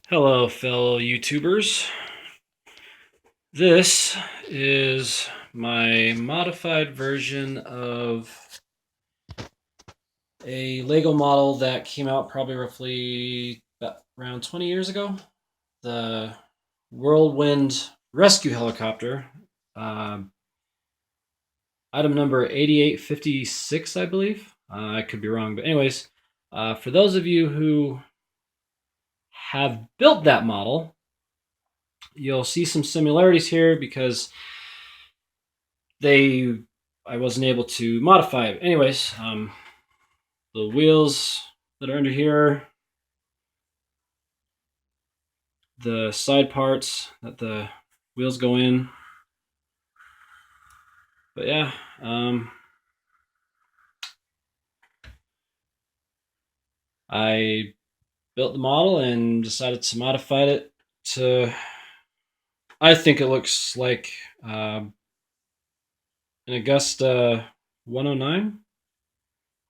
Hello, fellow YouTubers. This is my modified version of a Lego model that came out probably roughly about around 20 years ago. The Whirlwind rescue helicopter. Um, Item number 8856, I believe. I could be wrong, but anyways, for those of you who have built that model, you'll see some similarities here because they I wasn't able to modify it. Anyways, the wheels that are under here, the side parts that the wheels go in. But yeah, I built the model and decided to modify it to. I think it looks like an Augusta 109.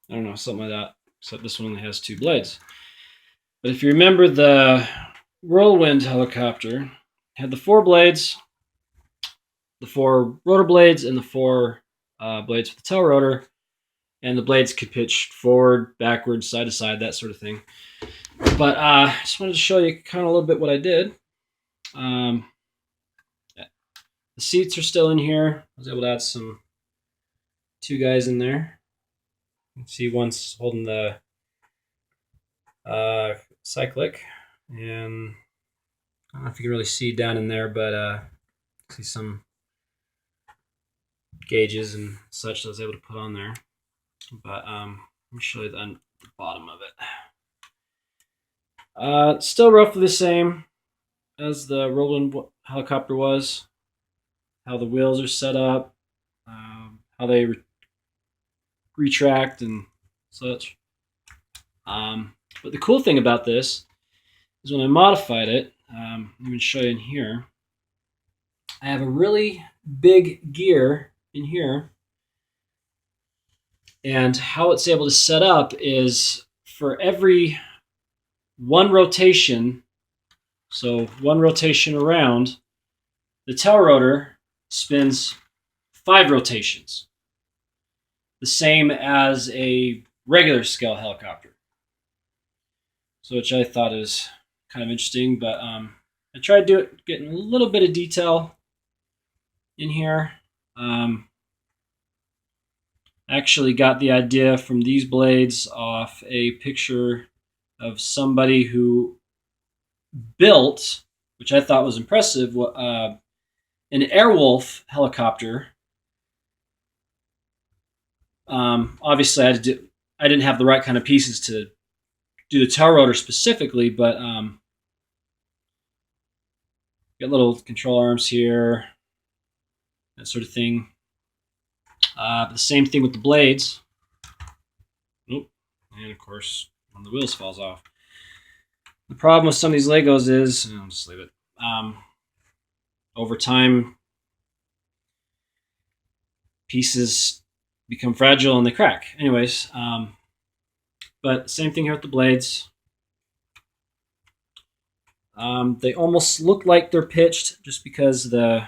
I don't know, something like that. Except this one only has two blades. But if you remember, the Whirlwind helicopter had the four blades, the four rotor blades, and the four blades for the tail rotor. And the blades could pitch forward, backwards, side to side, that sort of thing. But I just wanted to show you kind of a little bit what I did. Yeah. The seats are still in here. I was able to add two guys in there. You can see one's holding the cyclic, and I don't know if you can really see down in there, but see some gauges and such that I was able to put on there. But let me show you the bottom of it. It's still roughly the same as the Whirlwind helicopter was. How the wheels are set up, how they retract and such. But the cool thing about this is when I modified it, I'm going to show you in here. I have a really big gear in here, and how it's able to set up is for every one rotation, so one rotation around, the tail rotor spins 5 rotations, the same as a regular scale helicopter. So which I thought is kind of interesting, but I tried getting a little bit of detail in here. Actually got the idea from these blades off a picture of somebody who built, which I thought was impressive, an Airwolf helicopter. Obviously, I didn't have the right kind of pieces to do the tail rotor specifically, but got little control arms here, that sort of thing. The same thing with the blades. Oop, and of course, one of the wheels falls off. The problem with some of these Legos is, I'll just leave it. Over time, pieces become fragile and they crack. Anyways, but same thing here with the blades. They almost look like they're pitched just because the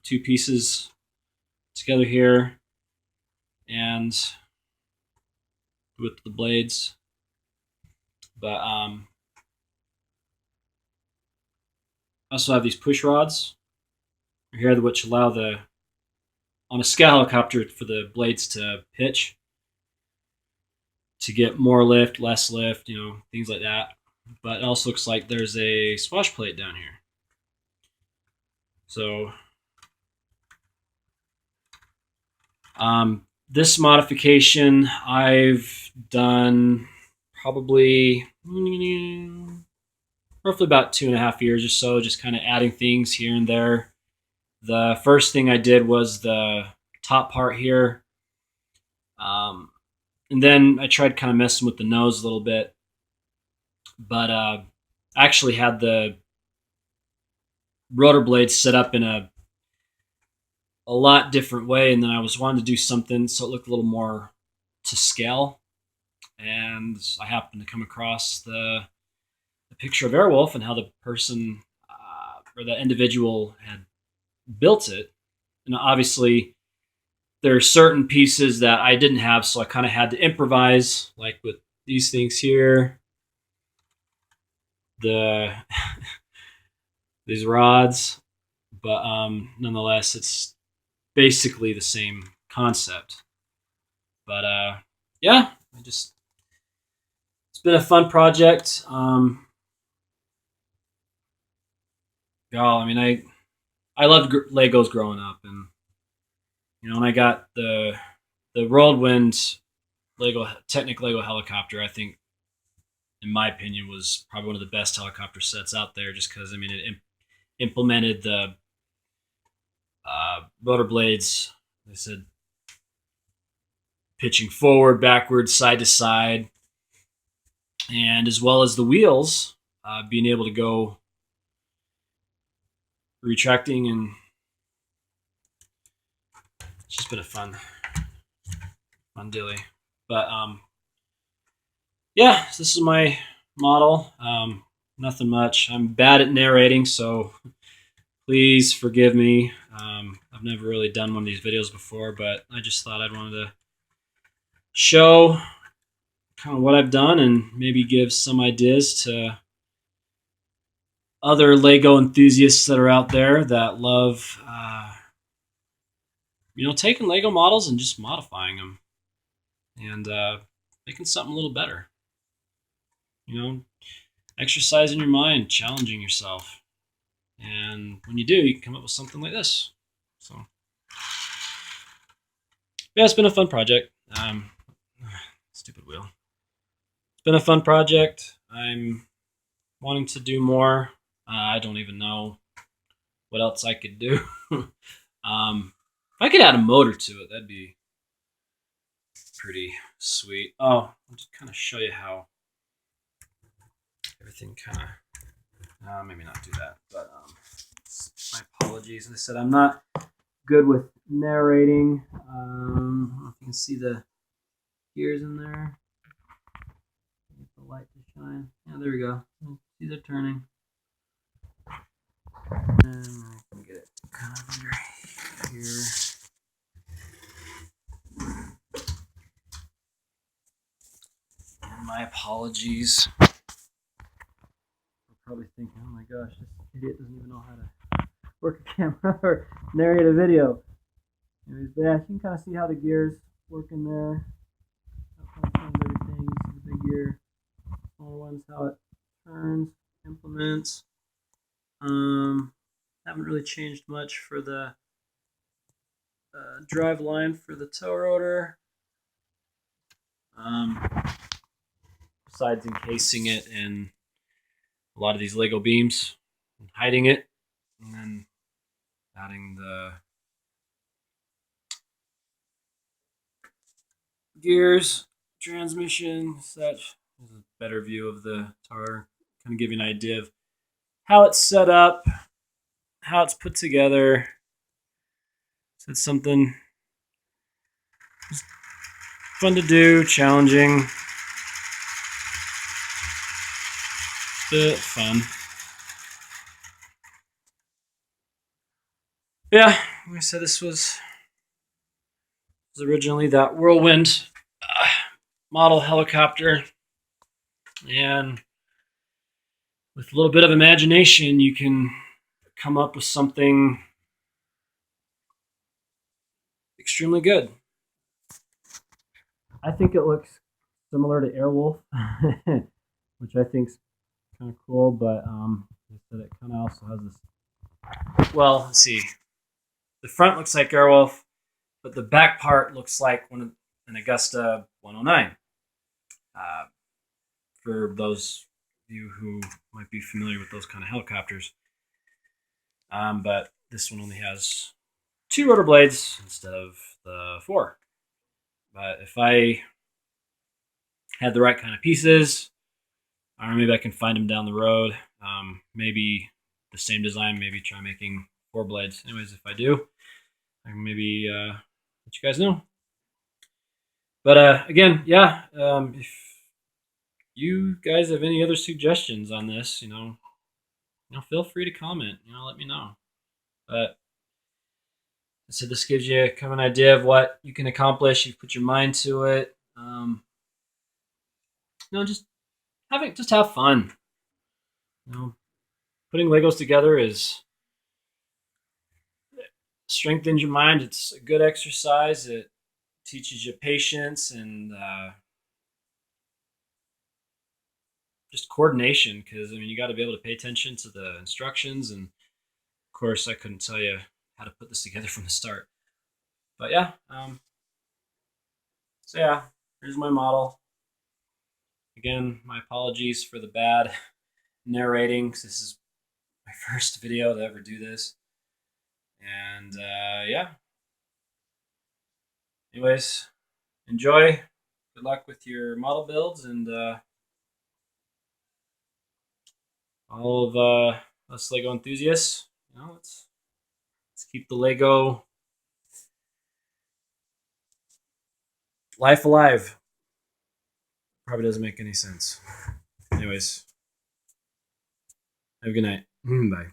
two pieces together here and with the blades. But I also have these push rods here, which allow on a scale helicopter for the blades to pitch to get more lift, less lift, things like that. But it also looks like there's a swash plate down here. So this modification I've done probably roughly about 2.5 years or so, just kind of adding things here and there. The first thing I did was the top part here. And then I tried kind of messing with the nose a little bit. But I actually had the rotor blades set up in a lot different way, and then I was wanting to do something so it looked a little more to scale. And I happened to come across the picture of Airwolf and how the person or the individual had built it. And obviously, there are certain pieces that I didn't have, so I kind of had to improvise, like with these things here, these rods. But nonetheless, it's basically the same concept. But yeah, it's been a fun project. I loved Legos growing up, and when I got the Whirlwind Technic Lego helicopter, I think, in my opinion, was probably one of the best helicopter sets out there. Just because it implemented the rotor blades. They said pitching forward, backwards, side to side, and as well as the wheels being able to go retracting, and it's just been a fun dilly. But yeah, this is my model. Nothing much. I'm bad at narrating, so please forgive me. I've never really done one of these videos before, but I just thought I'd wanted to show kind of what I've done and maybe give some ideas to other Lego enthusiasts that are out there that love, taking Lego models and just modifying them and making something a little better. Exercising your mind, challenging yourself. And when you do, you can come up with something like this. So, yeah, it's been a fun project. Stupid wheel. It's been a fun project. I'm wanting to do more. I don't even know what else I could do. If I could add a motor to it, that'd be pretty sweet. Oh, I'll just kind of show you how everything kind of, maybe not do that, but my apologies. As I said, I'm not good with narrating. I don't know if you can see the gears in there. Get the light to shine. Yeah, there we go. See, they're turning. And I can get it kind of under here. And my apologies. You're probably thinking, oh my gosh, this idiot doesn't even know how to work a camera or narrate a video. Anyways, but yeah, you can kind of see how the gears work in there. How it turns everything. You see the big gear. Smaller ones, how it turns, implements. Haven't really changed much for the drive line for the tow rotor. Besides encasing it in a lot of these Lego beams, and hiding it, and then adding the gears, transmission, such. There's a better view of the tower, kind of give you an idea of how it's set up, how it's put together. So it's something fun to do, challenging, bit fun. Yeah, like I said, this was originally that Whirlwind model helicopter, and with a little bit of imagination, you can come up with something extremely good. I think it looks similar to Airwolf, which I think is kind of cool, but like I said, it kind of also has this. Well, let's see. The front looks like Airwolf, but the back part looks like an Augusta 109. For those of you who might be familiar with those kind of helicopters. But this one only has 2 rotor blades instead of the 4. But if I had the right kind of pieces, or maybe I can find them down the road, maybe the same design, maybe try making 4 blades. Anyways, if I do, I can maybe let you guys know. But again, yeah, if you guys have any other suggestions on this, feel free to comment. Let me know. But so this gives you kind of an idea of what you can accomplish. You put your mind to it. Just have fun. Putting Legos together is strengthens your mind. It's a good exercise. It teaches you patience and just coordination. Because you got to be able to pay attention to the instructions. And of course, I couldn't tell you how to put this together from the start. But yeah, so yeah, here's my model. Again, my apologies for the bad narrating. This is my first video to ever do this. And yeah. Anyways, enjoy. Good luck with your model builds, and all of us Lego enthusiasts. Let's keep the Lego life alive. Probably doesn't make any sense. Anyways, have a good night. Bye.